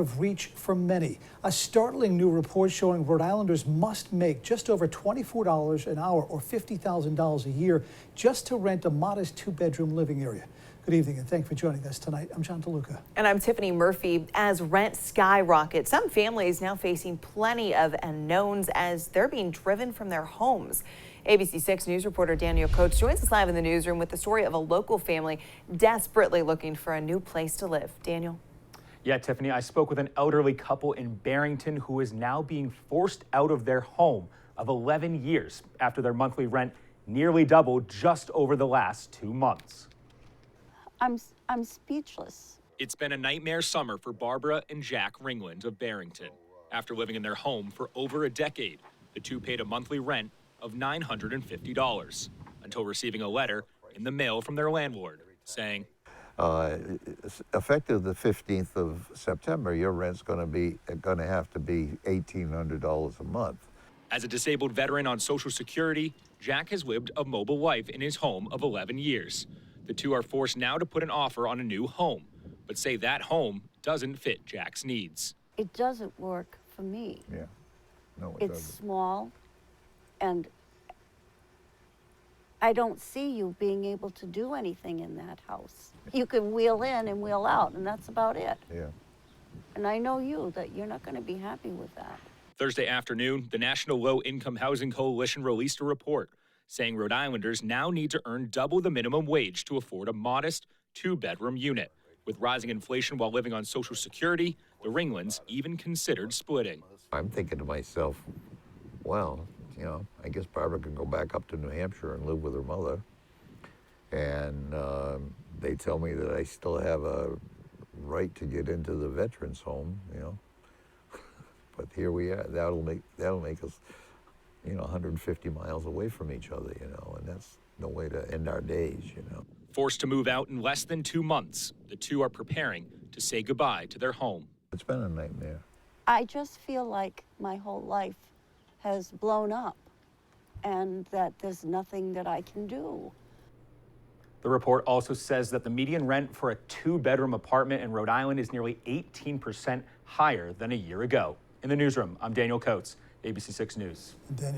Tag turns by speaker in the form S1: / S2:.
S1: Of reach for many. A startling new report showing Rhode Islanders must make just over $24 an hour or $50,000 a year just to rent a modest two-bedroom living area. Good evening and thanks for joining us tonight. I'm John DeLuca.
S2: And I'm Tiffany Murphy. As rent skyrockets, some families now facing plenty of unknowns as they're being driven from their homes. ABC 6 News reporter Daniel Coates joins us live in the newsroom with the story of a local family desperately looking for a new place to live. Daniel.
S3: Yeah, Tiffany, I spoke with an elderly couple in Barrington who is now being forced out of their home of 11 years after their monthly rent nearly doubled just over the last 2 months.
S4: I'm speechless.
S5: It's been a nightmare summer for Barbara and Jack Ringland of Barrington. After living in their home for over a decade, the two paid a monthly rent of $950 until receiving a letter in the mail from their landlord saying,
S6: effective the 15th of September, your rent's going to have to be $1,800 a month.
S5: As a disabled veteran on Social Security, Jack has lived a mobile life in his home of 11 years. The two are forced now to put an offer on a new home, but say that home doesn't fit Jack's needs.
S4: It doesn't work for me.
S6: Yeah, no, it
S4: It's
S6: doesn't.
S4: small, and I don't see you being able to do anything in that house. You can wheel in and wheel out, and that's about it.
S6: Yeah.
S4: And I know that you're not going to be happy with that.
S5: Thursday afternoon, the National Low Income Housing Coalition released a report saying Rhode Islanders now need to earn double the minimum wage to afford a modest two-bedroom unit. With rising inflation while living on Social Security, the Ringlands even considered splitting.
S6: I'm thinking to myself, well, you know, I guess Barbara can go back up to New Hampshire and live with her mother. And they tell me that I still have a right to get into the veterans home, you know. But here we are. That'll make us, you know, 150 miles away from each other, you know, and that's no way to end our days, you know.
S5: Forced to move out in less than 2 months, the two are preparing to say goodbye to their home.
S6: It's been a nightmare.
S4: I just feel like my whole life has blown up and that there's nothing that I can do.
S3: The report also says that the median rent for a two-bedroom apartment in Rhode Island is nearly 18% higher than a year ago. In the newsroom, I'm Daniel Coates, ABC 6 News.
S1: Daniel.